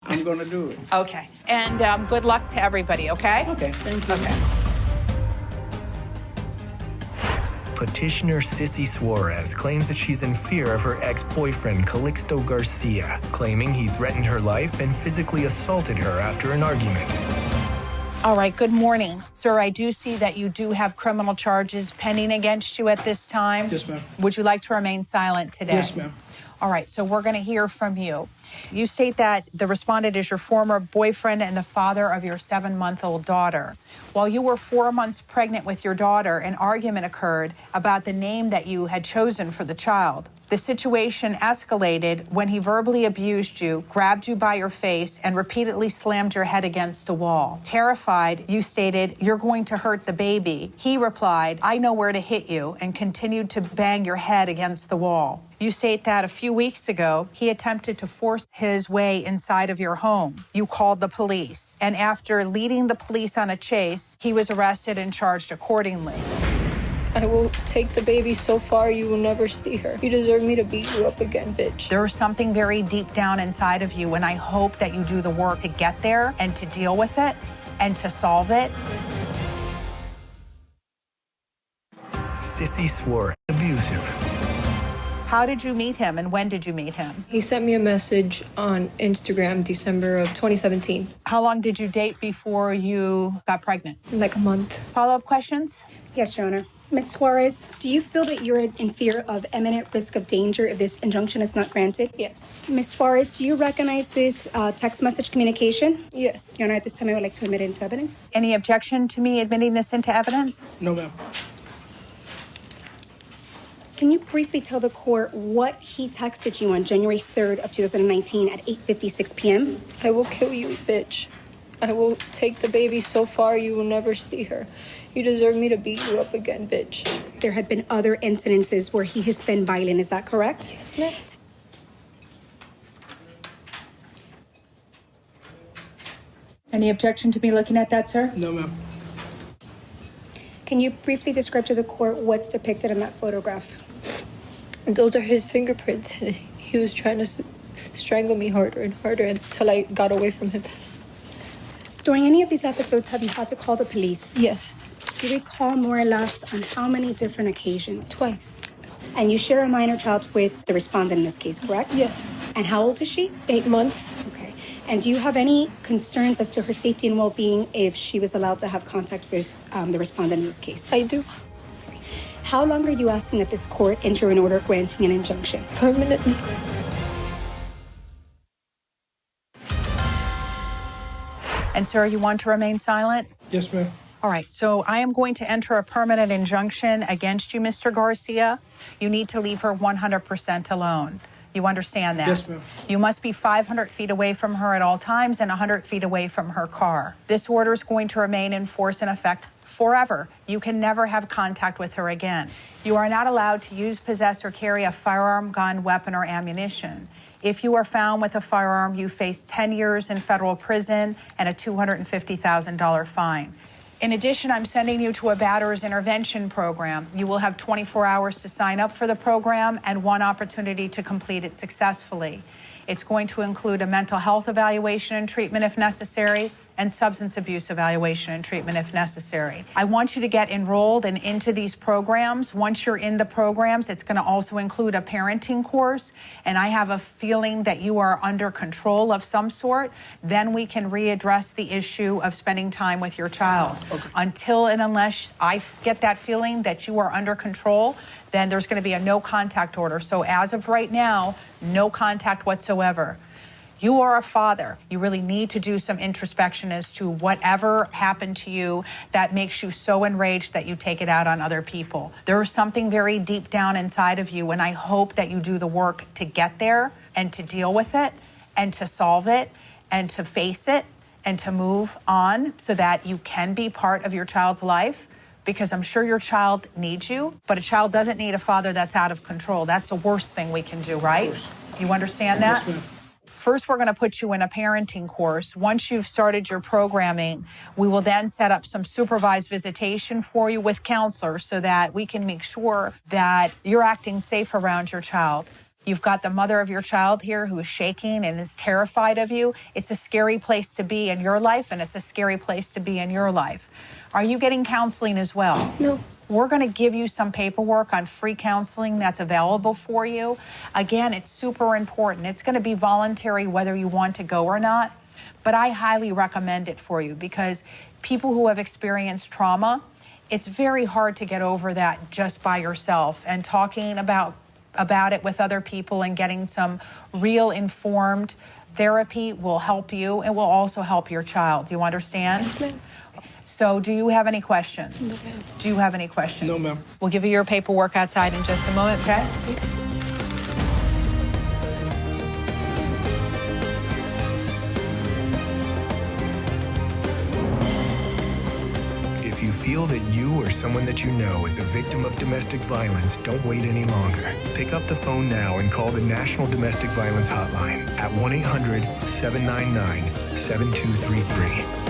I'm going to do it. Okay. And good luck to everybody, okay? Okay, thank you. Okay. Petitioner Sissy Suarez claims that she's in fear of her ex-boyfriend, Calixto Garcia, claiming he threatened her life and physically assaulted her after an argument. All right, good morning. Sir, I do see that you do have criminal charges pending against you at this time. Yes, ma'am. Would you like to remain silent today? Yes, ma'am. All right, so we're going to hear from you. You state that the respondent is your former boyfriend and the father of your 7-month-old daughter. While you were 4 months pregnant with your daughter, an argument occurred about the name that you had chosen for the child. The situation escalated when he verbally abused you, grabbed you by your face, and repeatedly slammed your head against a wall. Terrified, you stated, "You're going to hurt the baby." He replied, "I know where to hit you," and continued to bang your head against the wall. You state that a few weeks ago, he attempted to force his way inside of your home. You called the police, and after leading the police on a chase, he was arrested and charged accordingly. I will take the baby so far you will never see her. You deserve me to beat you up again, bitch. There is something very deep down inside of you, and I hope that you do the work to get there and to deal with it and to solve it. Sissy Suarez, abusive. How did you meet him, and when did you meet him? He sent me a message on Instagram, December of 2017. How long did you date before you got pregnant? Like a month. Follow-up questions? Yes, Your Honor. Ms. Suarez, do you feel that you're in fear of imminent risk of danger if this injunction is not granted? Yes. Ms. Suarez, do you recognize this text message communication? Yeah. Your Honor, at this time, I would like to admit it into evidence. Any objection to me admitting this into evidence? No, ma'am. Can you briefly tell the court what he texted you on January 3rd of 2019 at 8:56 p.m.? I will kill you, bitch. I will take the baby so far you will never see her. You deserve me to beat you up again, bitch. There had been other incidences where he has been violent, is that correct? Yes, ma'am. Any objection to me looking at that, sir? No, ma'am. Can you briefly describe to the court what's depicted in that photograph? Those are his fingerprints. And he was trying to strangle me harder and harder until I got away from him. During any of these episodes, have you had to call the police? Yes. Do you recall more or less on how many different occasions? Twice. And you share a minor child with the respondent in this case, correct? Yes. And how old is she? 8 months. Okay. And do you have any concerns as to her safety and well-being if she was allowed to have contact with the respondent in this case? I do. How long are you asking that this court enter an order granting an injunction? Permanently. And sir, you want to remain silent? Yes, ma'am. All right, so I am going to enter a permanent injunction against you, Mr. Garcia. You need to leave her 100% alone. You understand that? Yes, ma'am. You must be 500 feet away from her at all times and 100 feet away from her car. This order is going to remain in force and effect forever. You can never have contact with her again. You are not allowed to use, possess, or carry a firearm, gun, weapon, or ammunition. If you are found with a firearm, you face 10 years in federal prison and a $250,000 fine. In addition, I'm sending you to a batterer's intervention program. You will have 24 hours to sign up for the program and 1 opportunity to complete it successfully. It's going to include a mental health evaluation and treatment if necessary, and substance abuse evaluation and treatment if necessary. I want you to get enrolled and into these programs. Once you're in the programs, it's going to also include a parenting course, and I have a feeling that you are under control of some sort. Then we can readdress the issue of spending time with your child. Okay. Until and unless I get that feeling that you are under control, then there's going to be a no contact order. So as of right now, no contact whatsoever. You are a father. You really need to do some introspection as to whatever happened to you that makes you so enraged that you take it out on other people. There is something very deep down inside of you, and I hope that you do the work to get there and to deal with it and to solve it and to face it and to move on so that you can be part of your child's life, because I'm sure your child needs you, but a child doesn't need a father that's out of control. That's the worst thing we can do, right? You understand that? Yes, ma'am. First, we're going to put you in a parenting course. Once you've started your programming, we will then set up some supervised visitation for you with counselors so that we can make sure that you're acting safe around your child. You've got the mother of your child here who is shaking and is terrified of you. It's a scary place to be in your life, and it's a scary place to be in your life. Are you getting counseling as well? No. We're going to give you some paperwork on free counseling that's available for you. Again, it's super important. It's going to be voluntary whether you want to go or not, but I highly recommend it for you because people who have experienced trauma, it's very hard to get over that just by yourself, and talking about it with other people and getting some real informed therapy will help you and will also help your child. Do you understand? Yes, ma'am. So do you have any questions? No, ma'am. Do you have any questions? No, ma'am. We'll give you your paperwork outside in just a moment, okay? If you feel that you or someone that you know is a victim of domestic violence, don't wait any longer. Pick up the phone now and call the National Domestic Violence Hotline at 1-800-799-7233.